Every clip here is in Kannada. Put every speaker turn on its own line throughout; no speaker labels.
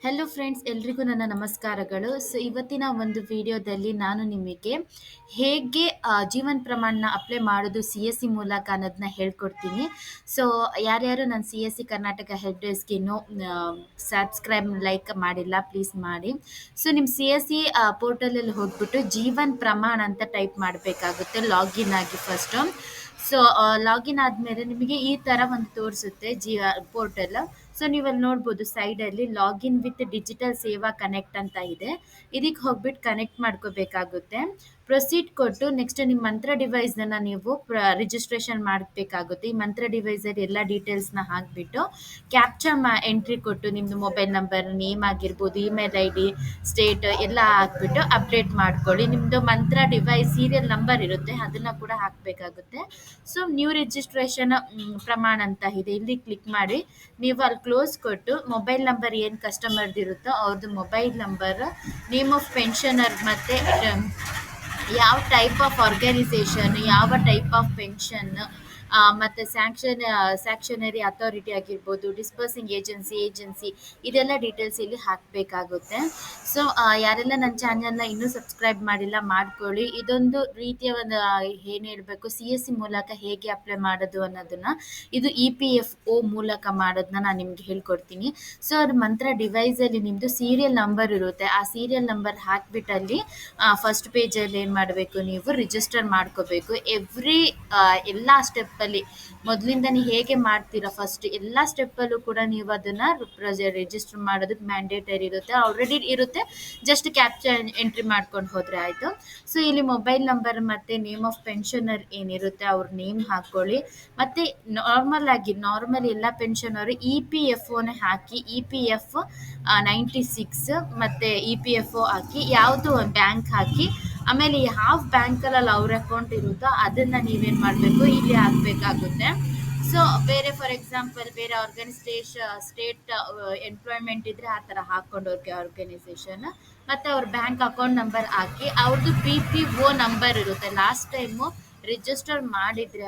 ಹೆಲೋ ಫ್ರೆಂಡ್ಸ್, ಎಲ್ರಿಗೂ ನನ್ನ ನಮಸ್ಕಾರಗಳು. ಸೊ ಇವತ್ತಿನ ಒಂದು ವಿಡಿಯೋದಲ್ಲಿ ನಾನು ನಿಮಗೆ ಹೇಗೆ ಜೀವನ್ ಪ್ರಮಾಣ್‌ನ ಅಪ್ಲೈ ಮಾಡೋದು CSC ಮೂಲಕ ಅನ್ನೋದನ್ನ ಹೇಳ್ಕೊಡ್ತೀನಿ. ಸೊ ಯಾರ್ಯಾರು ನನ್ನ CSC ಕರ್ನಾಟಕ ಹೆಲ್ಪ್ ಡೆಸ್ಕ್‌ಗೆ ಇನ್ನೂ ಸಬ್ಸ್ಕ್ರೈಬ್, ಲೈಕ್ ಮಾಡಿಲ್ಲ, ಪ್ಲೀಸ್ ಮಾಡಿ. ಸೊ ನಿಮ್ಮ CSC ಪೋರ್ಟಲಲ್ಲಿ ಹೋಗ್ಬಿಟ್ಟು ಜೀವನ್ ಪ್ರಮಾಣ್ ಅಂತ ಟೈಪ್ ಮಾಡಬೇಕಾಗುತ್ತೆ ಲಾಗಿನ್ ಆಗಿ ಫಸ್ಟು. ಸೊ ಲಾಗಿನ್ ಆದಮೇಲೆ ನಿಮಗೆ ಈ ಥರ ಒಂದು ತೋರಿಸುತ್ತೆ ಪೋರ್ಟಲ್. ಸೊ ನೀವಲ್ಲಿ ನೋಡ್ಬೋದು ಸೈಡಲ್ಲಿ ಲಾಗಿನ್ ವಿತ್ ಡಿಜಿಟಲ್ ಸೇವಾ ಕನೆಕ್ಟ್ ಅಂತ ಇದೆ. ಇದಕ್ಕೆ ಹೋಗ್ಬಿಟ್ಟು ಕನೆಕ್ಟ್ ಮಾಡ್ಕೋಬೇಕಾಗುತ್ತೆ. ಪ್ರೊಸೀಡ್ ಕೊಟ್ಟು ನೆಕ್ಸ್ಟ್ ನಿಮ್ಮ ಮಂತ್ರ ಡಿವೈಸ್ನ ನೀವು ರಿಜಿಸ್ಟ್ರೇಷನ್ ಮಾಡಬೇಕಾಗುತ್ತೆ. ಈ ಮಂತ್ರ ಡಿವೈಸಲ್ಲಿ ಎಲ್ಲ ಡೀಟೇಲ್ಸ್ನ ಹಾಕಿಬಿಟ್ಟು ಕ್ಯಾಪ್ಚಾ ಎಂಟ್ರಿ ಕೊಟ್ಟು ನಿಮ್ಮದು ಮೊಬೈಲ್ ನಂಬರ್, ನೇಮ್ ಆಗಿರ್ಬೋದು, ಇಮೇಲ್ ID, ಸ್ಟೇಟ್ ಎಲ್ಲ ಹಾಕ್ಬಿಟ್ಟು ಅಪ್ಡೇಟ್ ಮಾಡ್ಕೊಳ್ಳಿ. ನಿಮ್ಮದು ಮಂತ್ರ ಡಿವೈಸ್ ಸೀರಿಯಲ್ ನಂಬರ್ ಇರುತ್ತೆ, ಅದನ್ನು ಕೂಡ ಹಾಕಬೇಕಾಗುತ್ತೆ. ಸೊ ನ್ಯೂ ರಿಜಿಸ್ಟ್ರೇಷನ್ ಪ್ರಮಾಣ ಅಂತ ಇದೆ, ಇಲ್ಲಿ ಕ್ಲಿಕ್ ಮಾಡಿ ನೀವು ಅಲ್ಲಿ ಕ್ಲೋಸ್ ಕೊಟ್ಟು ಮೊಬೈಲ್ ನಂಬರ್ ಏನು ಕಸ್ಟಮರ್ದು ಇರುತ್ತೋ ಅವ್ರದ್ದು mobile number, name of pensioner, ಮತ್ತು ಯಾವ ಟೈಪ್ ಆಫ್ ಆರ್ಗನೈಸೇಷನ್, ಯಾವ ಟೈಪ್ ಆಫ್ ಪೆನ್ಷನ್, ಮತ್ತು ಸ್ಯಾಕ್ಷನರಿ ಅಥಾರಿಟಿ ಆಗಿರ್ಬೋದು, ಡಿಸ್ಪರ್ಸಿಂಗ್ ಏಜೆನ್ಸಿ, ಇದೆಲ್ಲ ಡೀಟೇಲ್ಸ್ ಇಲ್ಲಿ ಹಾಕಬೇಕಾಗುತ್ತೆ. ಸೊ ಯಾರೆಲ್ಲ ನನ್ನ ಚಾನಲ್ನ ಇನ್ನೂ ಸಬ್ಸ್ಕ್ರೈಬ್ ಮಾಡಿಲ್ಲ ಮಾಡ್ಕೊಳ್ಳಿ. ಇದೊಂದು ರೀತಿಯ ಒಂದು ಏನು ಹೇಳಬೇಕು, CSC ಮೂಲಕ ಹೇಗೆ ಅಪ್ಲೈ ಮಾಡೋದು ಅನ್ನೋದನ್ನು, ಇದು EPFO ಮೂಲಕ ಮಾಡೋದನ್ನ ನಾನು ನಿಮ್ಗೆ ಹೇಳ್ಕೊಡ್ತೀನಿ. ಸೊ ಅದು ಮಂತ್ರ ಡಿವೈಸಲ್ಲಿ ನಿಮ್ಮದು ಸೀರಿಯಲ್ ನಂಬರ್ ಇರುತ್ತೆ, ಆ ಸೀರಿಯಲ್ ನಂಬರ್ ಹಾಕ್ಬಿಟ್ಟಲ್ಲಿ ಫಸ್ಟ್ ಪೇಜಲ್ಲಿ ಏನು ಮಾಡಬೇಕು, ನೀವು ರಿಜಿಸ್ಟರ್ ಮಾಡ್ಕೋಬೇಕು. ಎಲ್ಲ ಸ್ಟೆಪ್ಪಲ್ಲಿ ಮೊದಲಿಂದನೇ ಹೇಗೆ ಮಾಡ್ತೀರಾ ಫಸ್ಟ್ ಎಲ್ಲ ಸ್ಟೆಪ್ಪಲ್ಲೂ ಕೂಡ ನೀವು ಅದನ್ನು ರಿಜಿಸ್ಟರ್ ಮಾಡೋದಕ್ಕೆ ಮ್ಯಾಂಡೇಟರಿ ಇರುತ್ತೆ, ಆಲ್ರೆಡಿ ಇರುತ್ತೆ, ಜಸ್ಟ್ ಕ್ಯಾಪ್ಚರ್ ಎಂಟ್ರಿ ಮಾಡ್ಕೊಂಡು ಹೋದರೆ ಆಯಿತು. ಸೊ ಇಲ್ಲಿ ಮೊಬೈಲ್ ನಂಬರ್ ಮತ್ತು ನೇಮ್ ಆಫ್ ಪೆನ್ಷನರ್ ಏನಿರುತ್ತೆ ಅವ್ರ ನೇಮ್ ಹಾಕ್ಕೊಳ್ಳಿ. ಮತ್ತು ನಾರ್ಮಲ್ ಎಲ್ಲ ಪೆನ್ಷನರು EPFOನೇ ಹಾಕಿ, EPF 96 ಮತ್ತು EPFO ಹಾಕಿ, ಯಾವುದು ಬ್ಯಾಂಕ್ ಹಾಕಿ, ಆಮೇಲೆ ಯಾವ ಬ್ಯಾಂಕಲ್ಲಿ ಅವ್ರ ಅಕೌಂಟ್ ಇರುತ್ತೋ ಅದನ್ನು ನೀವೇನು ಮಾಡಬೇಕು, ಇಲ್ಲಿ ಹಾಕಬೇಕಾಗುತ್ತೆ. ಸೊ ಬೇರೆ ಫಾರ್ ಎಕ್ಸಾಂಪಲ್ ಬೇರೆ ಸ್ಟೇಟ್ ಎಂಪ್ಲಾಯ್ಮೆಂಟ್ ಇದ್ದರೆ ಆ ಥರ ಹಾಕ್ಕೊಂಡವ್ರಿಗೆ ಆರ್ಗನೈಸೇಷನ್, ಮತ್ತು ಅವ್ರ ಬ್ಯಾಂಕ್ ಅಕೌಂಟ್ ನಂಬರ್ ಹಾಕಿ, ಅವ್ರದ್ದು PPO ನಂಬರ್ ಇರುತ್ತೆ. ಲಾಸ್ಟ್ ಟೈಮು ರಿಜಿಸ್ಟರ್ ಮಾಡಿದರೆ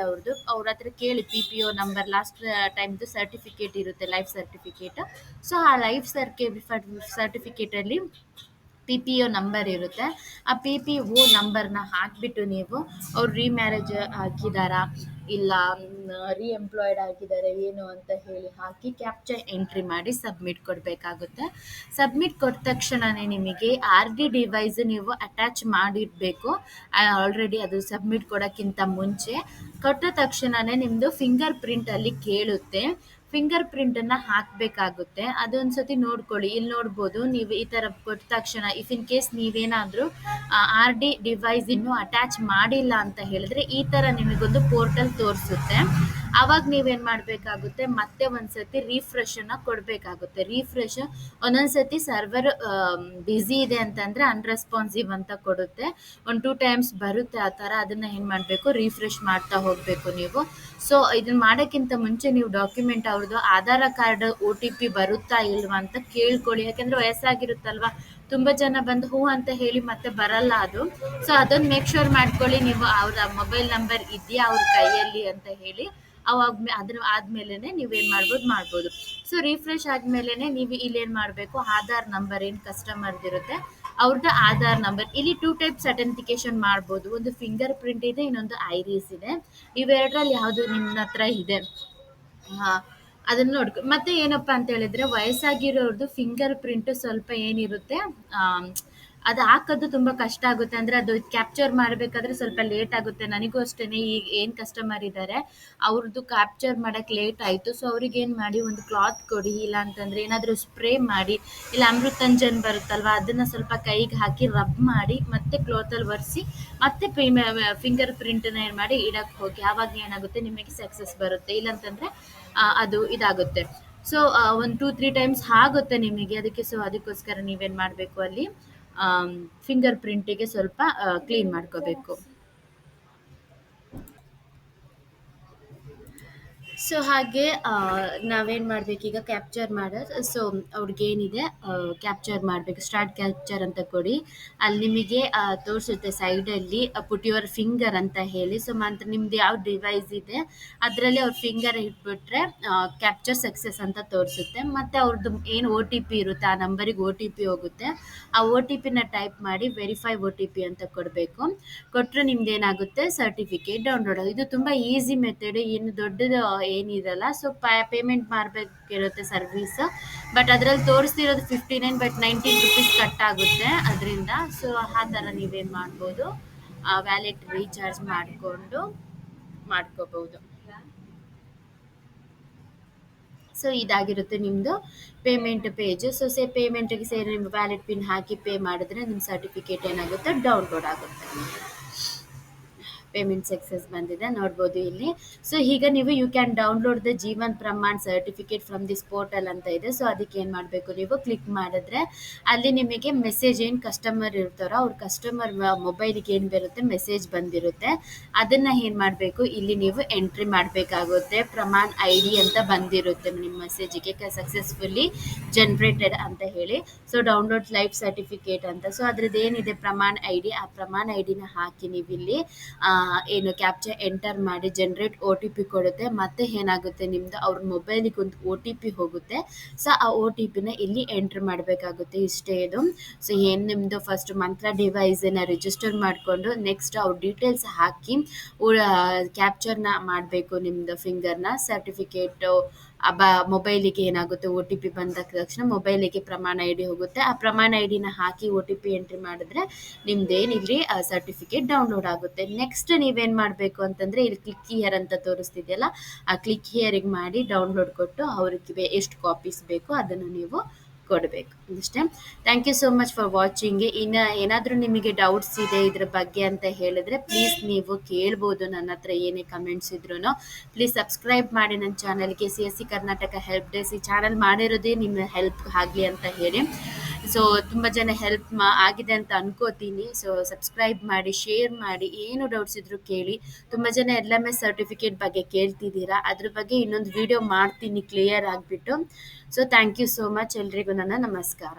ಅವ್ರ ಹತ್ರ ಕೇಳಿ, PPO ನಂಬರ್ ಲಾಸ್ಟ್ ಟೈಮ್ದು ಸರ್ಟಿಫಿಕೇಟ್ ಇರುತ್ತೆ, ಲೈಫ್ ಸರ್ಟಿಫಿಕೇಟ್. ಸೊ ಆ ಲೈಫ್ ಸರ್ಟಿಫಿಕೇಟಲ್ಲಿ PPO ನಂಬರ್ ಇರುತ್ತೆ. ಆ PPO ನಂಬರ್ನ ಹಾಕಿಬಿಟ್ಟು ನೀವು ಅವ್ರು ರೀಮ್ಯಾರೇಜ್ ಆಗಿದ್ದಾರಾ ಇಲ್ಲ ಎಂಪ್ಲಾಯ್ಡ್ ಆಗಿದ್ದಾರೆ ಏನು ಅಂತ ಹೇಳಿ ಹಾಕಿ ಕ್ಯಾಪ್ಚರ್ ಎಂಟ್ರಿ ಮಾಡಿ ಸಬ್ಮಿಟ್ ಕೊಡಬೇಕಾಗುತ್ತೆ. ಸಬ್ಮಿಟ್ ಕೊಟ್ಟ ತಕ್ಷಣವೇ ನಿಮಗೆ RD ಡಿವೈಸ್ ನೀವು ಅಟ್ಯಾಚ್ ಮಾಡಿಡಬೇಕು. ಆಲ್ರೆಡಿ ಅದು ಸಬ್ಮಿಟ್ ಕೊಡೋಕ್ಕಿಂತ ಮುಂಚೆ ಕೊಟ್ಟ ತಕ್ಷಣವೇ ನಿಮ್ಮದು ಫಿಂಗರ್ ಪ್ರಿಂಟಲ್ಲಿ ಕೇಳುತ್ತೆ, ಫಿಂಗರ್ ಪ್ರಿಂಟನ್ನು ಹಾಕಬೇಕಾಗುತ್ತೆ. ಅದೊಂದು ಸತಿ ನೋಡ್ಕೊಳ್ಳಿ, ಇಲ್ಲಿ ನೋಡ್ಬೋದು ನೀವು ಈ ಥರ ಕೊಟ್ಟ ತಕ್ಷಣ ಇಫ್ ಇನ್ ಕೇಸ್ ನೀವೇನಾದರೂ RD ಡಿವೈಸ್ ಇನ್ನೂ ಅಟ್ಯಾಚ್ ಮಾಡಿಲ್ಲ ಅಂತ ಹೇಳಿದ್ರೆ ಈ ಥರ ನಿಮಗೊಂದು ಪೋರ್ಟಲ್ ತೋರಿಸುತ್ತೆ. ಆವಾಗ ನೀವೇನು ಮಾಡಬೇಕಾಗುತ್ತೆ, ಮತ್ತೆ ಒಂದು ಸತಿ ರಿಫ್ರೆಶನ್ನು ಕೊಡಬೇಕಾಗುತ್ತೆ. ರಿಫ್ರೆಶ್ ಒಂದೊಂದು ಸತಿ ಸರ್ವರ್ ಬ್ಯುಸಿ ಇದೆ ಅಂತಂದರೆ ಅನ್ರೆಸ್ಪಾನ್ಸಿವ್ ಅಂತ ಕೊಡುತ್ತೆ, 1-2 ಟೈಮ್ಸ್ ಬರುತ್ತೆ ಆ ಥರ. ಅದನ್ನು ಏನು ಮಾಡಬೇಕು, ರಿಫ್ರೆಶ್ ಮಾಡ್ತಾ ಹೋಗಬೇಕು ನೀವು. ಸೊ ಇದನ್ನು ಮಾಡೋಕ್ಕಿಂತ ಮುಂಚೆ ನೀವು ಡಾಕ್ಯುಮೆಂಟ್ ಅವ್ರದ್ದು ಆಧಾರ್ ಕಾರ್ಡ್ OTP ಬರುತ್ತಾ ಇಲ್ವಾ ಅಂತ ಕೇಳ್ಕೊಳ್ಳಿ. ಯಾಕೆಂದರೆ ವಯಸ್ಸಾಗಿರುತ್ತಲ್ವ, ತುಂಬ ಜನ ಬಂದು ಹ್ಞೂ ಅಂತ ಹೇಳಿ ಮತ್ತೆ ಬರಲ್ಲ ಅದು. ಸೊ ಅದನ್ನು ಮೇಕ್ ಶೋರ್ ಮಾಡ್ಕೊಳ್ಳಿ ನೀವು, ಅವ್ರ ಮೊಬೈಲ್ ನಂಬರ್ ಇದೆಯಾ ಅವ್ರ ಕೈಯಲ್ಲಿ ಅಂತ ಹೇಳಿ. ಅದ್ರ ಆದಮೇಲೆ ನೀವೇನು ಮಾಡ್ಬೋದು. ಸೊ ರಿಫ್ರೆಶ್ ಆದಮೇಲೆ ನೀವು ಇಲ್ಲೇನು ಮಾಡಬೇಕು, ಆಧಾರ್ ನಂಬರ್ ಏನು ಕಸ್ಟಮರ್ದಿರುತ್ತೆ ಅವ್ರದ್ದು ಆಧಾರ್ ನಂಬರ್. ಇಲ್ಲಿ 2 ಟೈಪ್ಸ್ ಅಥೆಂಟಿಕೇಶನ್ ಮಾಡ್ಬೋದು, ಒಂದು ಫಿಂಗರ್ ಪ್ರಿಂಟ್ ಇದೆ, ಇನ್ನೊಂದು ಐರಿಸ್ ಇದೆ. ಇವೆರಡರಲ್ಲಿ ಯಾವುದು ನಿಮ್ಮ ಹತ್ರ ಇದೆ ಅದನ್ನು ನೋಡ್ಕೊ. ಮತ್ತೆ ಏನಪ್ಪ ಅಂತ ಹೇಳಿದ್ರೆ, ವಯಸ್ಸಾಗಿರೋರ್ದು ಫಿಂಗರ್ ಪ್ರಿಂಟ್ ಸ್ವಲ್ಪ ಏನಿರುತ್ತೆ, ಅದು ಹಾಕೋದು ತುಂಬ ಕಷ್ಟ ಆಗುತ್ತೆ. ಅಂದರೆ ಅದು ಕ್ಯಾಪ್ಚರ್ ಮಾಡಬೇಕಾದ್ರೆ ಸ್ವಲ್ಪ ಲೇಟ್ ಆಗುತ್ತೆ. ನನಗೂ ಅಷ್ಟೇ, ಈಗ ಏನು ಕಸ್ಟಮರ್ ಇದ್ದಾರೆ ಅವ್ರದ್ದು ಕ್ಯಾಪ್ಚರ್ ಮಾಡೋಕ್ಕೆ ಲೇಟ್ ಆಯಿತು. ಸೊ ಅವ್ರಿಗೇನು ಮಾಡಿ, ಒಂದು ಕ್ಲಾತ್ ಕೊಡಿ, ಇಲ್ಲ ಅಂತಂದರೆ ಏನಾದರೂ ಸ್ಪ್ರೇ ಮಾಡಿ, ಇಲ್ಲ ಅಮೃತಾಂಜನ್ ಬರುತ್ತಲ್ವ ಅದನ್ನು ಸ್ವಲ್ಪ ಕೈಗೆ ಹಾಕಿ ರಬ್ ಮಾಡಿ ಮತ್ತೆ ಕ್ಲಾತಲ್ಲಿ ಒರೆಸಿ ಮತ್ತೆ ಫಿಂಗರ್ ಪ್ರಿಂಟನ್ನ ಏನು ಮಾಡಿ ಇಡಕ್ಕೆ ಹೋಗಿ. ಆವಾಗ ಏನಾಗುತ್ತೆ, ನಿಮಗೆ ಸಕ್ಸಸ್ ಬರುತ್ತೆ. ಇಲ್ಲಾಂತಂದರೆ ಅದು ಇದಾಗುತ್ತೆ. ಸೊ ಒಂದು 2-3 ಟೈಮ್ಸ್ ಆಗುತ್ತೆ ನಿಮಗೆ ಅದಕ್ಕೆ. ಸೊ ಅದಕ್ಕೋಸ್ಕರ ನೀವೇನು ಮಾಡಬೇಕು, ಅಲ್ಲಿ ಫಿಂಗರ್ ಪ್ರಿಂಟಿಗೆ ಸ್ವಲ್ಪ ಕ್ಲೀನ್ ಮಾಡ್ಕೋಬೇಕು. ಸೊ ಹಾಗೆ ನಾವೇನು ಮಾಡಬೇಕೀಗ ಕ್ಯಾಪ್ಚರ್ ಮಾಡೋದು. ಸೊ ಅವ್ರಿಗೇನಿದೆ ಕ್ಯಾಪ್ಚರ್ ಮಾಡಬೇಕು, ಸ್ಟಾರ್ಟ್ ಕ್ಯಾಪ್ಚರ್ ಅಂತ ಕೊಡಿ. ಅಲ್ಲಿ ನಿಮಗೆ ತೋರಿಸುತ್ತೆ ಸೈಡಲ್ಲಿ ಪುಟ್ ಯುವರ್ ಫಿಂಗರ್ ಅಂತ ಹೇಳಿ. ಸೊ ಮಾತ್ರ ನಿಮ್ದು ಯಾವ ಡಿವೈಸ್ ಇದೆ ಅದರಲ್ಲಿ ಅವ್ರ ಫಿಂಗರ್ ಇಟ್ಬಿಟ್ರೆ ಕ್ಯಾಪ್ಚರ್ ಸಕ್ಸಸ್ ಅಂತ ತೋರಿಸುತ್ತೆ. ಮತ್ತು ಅವ್ರದ್ದು ಏನು ಒ ಟಿ ಪಿ ಇರುತ್ತೆ ಆ ನಂಬರಿಗೆ ಒ ಟಿ ಪಿ ಹೋಗುತ್ತೆ. ಆ ಒ ಟಿ ಪಿನ ಟೈಪ್ ಮಾಡಿ ವೆರಿಫೈ ಒ ಟಿ ಪಿ ಅಂತ ಕೊಡಬೇಕು. ಕೊಟ್ಟರೆ ನಿಮ್ದು ಏನಾಗುತ್ತೆ ಸರ್ಟಿಫಿಕೇಟ್ ಡೌನ್ಲೋಡ್ ಆಗುತ್ತೆ. ಇದು ತುಂಬ ಈಸಿ ಮೆಥಡ್, ಏನು ದೊಡ್ಡದು ಏನಿರಲ್ಲ. ಸೊ ಪೇಮೆಂಟ್ ಮಾಡಬೇಕಿರುತ್ತೆ ಸರ್ವಿಸ್, ಬಟ್ ಅದರಲ್ಲಿ ತೋರಿಸ್ತಿರೋದು 59, ಬಟ್ 19 ರುಪೀಸ್ ಕಟ್ ಆಗುತ್ತೆ ಅದರಿಂದ. ಸೊ ಆ ಥರ ನೀವೇನು ಮಾಡ್ಬೋದು, ವ್ಯಾಲೆಟ್ ರೀಚಾರ್ಜ್ ಮಾಡಿಕೊಂಡು ಮಾಡ್ಕೋಬಹುದು. ಸೊ ಇದಾಗಿರುತ್ತೆ ನಿಮ್ಮದು ಪೇಮೆಂಟ್ ಪೇಜ್. ಸೊ ಪೇಮೆಂಟಿಗೆ ಸೇರಿ ನಿಮ್ಮ ವ್ಯಾಲೆಟ್ ಪಿನ್ ಹಾಕಿ ಪೇ ಮಾಡಿದ್ರೆ ನಿಮ್ಮ ಸರ್ಟಿಫಿಕೇಟ್ ಏನಾಗುತ್ತೆ ಡೌನ್ಲೋಡ್ ಆಗುತ್ತೆ. ಪೇಮೆಂಟ್ ಸಕ್ಸಸ್ ಬಂದಿದೆ ನೋಡ್ಬೋದು ಇಲ್ಲಿ. ಸೊ ಈಗ ನೀವು you can download the Jeevan Pramaan certificate from this portal ಅಂತ ಇದೆ. ಸೊ ಅದಕ್ಕೆ ಏನು ಮಾಡಬೇಕು, ನೀವು ಕ್ಲಿಕ್ ಮಾಡಿದ್ರೆ ಅಲ್ಲಿ ನಿಮಗೆ ಮೆಸೇಜ್ ಏನು ಕಸ್ಟಮರ್ ಇರ್ತಾರೋ ಅವ್ರ ಕಸ್ಟಮರ್ ಮೊಬೈಲಿಗೆ ಏನು ಬರುತ್ತೆ ಮೆಸೇಜ್ ಬಂದಿರುತ್ತೆ. ಅದನ್ನು ಏನು ಮಾಡಬೇಕು, ಇಲ್ಲಿ ನೀವು ಎಂಟ್ರಿ ಮಾಡಬೇಕಾಗುತ್ತೆ. ಪ್ರಮಾಣ್ ಐ ಡಿ ಅಂತ ಬಂದಿರುತ್ತೆ ನಿಮ್ಮ ಮೆಸೇಜಿಗೆ, ಸಕ್ಸಸ್ಫುಲ್ಲಿ ಜನ್ರೇಟೆಡ್ ಅಂತ ಹೇಳಿ. ಸೊ ಡೌನ್ಲೋಡ್ ಲೈಫ್ ಸರ್ಟಿಫಿಕೇಟ್ ಅಂತ. ಸೊ ಅದ್ರದ್ದು ಏನಿದೆ ಪ್ರಮಾಣ್ ಐ ಡಿ, ಆ ಪ್ರಮಾಣ್ ಐ ಡಿನ ಹಾಕಿ ನೀವು ಇಲ್ಲಿ ಏನು ಕ್ಯಾಪ್ಚರ್ ಎಂಟರ್ ಮಾಡಿ ಜನ್ರೇಟ್ ಒ ಟಿ ಪಿ ಕೊಡುತ್ತೆ. ಮತ್ತೆ ಏನಾಗುತ್ತೆ ನಿಮ್ಮದು ಅವ್ರ ಮೊಬೈಲಿಗೆ ಒಂದು ಒ ಟಿ ಪಿ ಹೋಗುತ್ತೆ. ಸೊ ಆ ಒ ಟಿ ಪಿನ ಇಲ್ಲಿ ಎಂಟ್ರ್ ಮಾಡಬೇಕಾಗುತ್ತೆ. ಇಷ್ಟೇ ಇದು. ಸೊ ಏನು ನಿಮ್ಮದು ಫಸ್ಟ್ ಮಂತ್ರ ಡಿವೈಸನ್ನು ರಿಜಿಸ್ಟರ್ ಮಾಡಿಕೊಂಡು ನೆಕ್ಸ್ಟ್ ಅವ್ರ ಡೀಟೇಲ್ಸ್ ಹಾಕಿ ಕ್ಯಾಪ್ಚರ್ನ ಮಾಡಬೇಕು ನಿಮ್ಮದು ಫಿಂಗರ್ನ. ಸರ್ಟಿಫಿಕೇಟು ಮೊಬೈಲಿಗೆ ಏನಾಗುತ್ತೆ ಒ ಟಿ ಪಿ ಬಂದ ತಕ್ಷಣ ಮೊಬೈಲಿಗೆ ಪ್ರಮಾಣ ಐ ಡಿ ಹೋಗುತ್ತೆ. ಆ ಪ್ರಮಾಣ ಐ ಡಿನ ಹಾಕಿ ಒ ಟಿ ಪಿ ಎಂಟ್ರಿ ಮಾಡಿದ್ರೆ ನಿಮ್ದೇನು ಇಲ್ಲಿ ಸರ್ಟಿಫಿಕೇಟ್ ಡೌನ್ಲೋಡ್ ಆಗುತ್ತೆ. ನೆಕ್ಸ್ಟ್ ನೀವೇನು ಮಾಡಬೇಕು ಅಂತಂದರೆ ಇಲ್ಲಿ ಕ್ಲಿಕ್ ಹಿಯರ್ ಅಂತ ತೋರಿಸ್ತಿದೆಯಲ್ಲ, ಆ ಕ್ಲಿಕ್ ಹಿಯರಿಗೆ ಮಾಡಿ ಡೌನ್ಲೋಡ್ ಕೊಟ್ಟು ಅವ್ರಿಗೆ ಎಷ್ಟು ಕಾಪೀಸ್ ಬೇಕೋ ಅದನ್ನು ನೀವು ಕೊಡಬೇಕು. ಇಷ್ಟೇ. Thank you so much for watching. ಇನ್ನು ಏನಾದರೂ ನಿಮಗೆ ಡೌಟ್ಸ್ ಇದೆ ಇದ್ರ ಬಗ್ಗೆ ಅಂತ ಹೇಳಿದ್ರೆ ಪ್ಲೀಸ್ ನೀವು ಕೇಳ್ಬೋದು ನನ್ನ ಹತ್ರ, ಏನೇ ಕಮೆಂಟ್ಸ್ ಇದ್ರೂ. ಪ್ಲೀಸ್ ಸಬ್ಸ್ಕ್ರೈಬ್ ಮಾಡಿ ನನ್ನ ಚಾನಲ್ಗೆ. C S C Karnataka help desk ಈ ಚಾನಲ್ ಮಾಡಿರೋದೇ ನಿಮ್ಮ ಹೆಲ್ಪ್ ಆಗಲಿ ಅಂತ ಹೇಳಿ. ಸೊ ತುಂಬ ಜನ ಹೆಲ್ಪ್ ಆಗಿದೆ ಅಂತ ಅನ್ಕೋತೀನಿ. ಸೊ ಸಬ್ಸ್ಕ್ರೈಬ್ ಮಾಡಿ, ಶೇರ್ ಮಾಡಿ, ಏನು ಡೌಟ್ಸ್ ಇದ್ರೂ ಕೇಳಿ. ತುಂಬ ಜನ ಎಲ್ ಎಮ್ ಎಸ್ ಸರ್ಟಿಫಿಕೇಟ್ ಬಗ್ಗೆ ಕೇಳ್ತಿದ್ದೀರಾ, ಅದ್ರ ಬಗ್ಗೆ ಇನ್ನೊಂದು ವಿಡಿಯೋ ಮಾಡ್ತೀನಿ ಕ್ಲಿಯರ್ ಆಗಿಬಿಟ್ಟು. So thank you so much, ಎಲ್ರಿಗೂ ನನ್ನ ನಮಸ್ಕಾರ.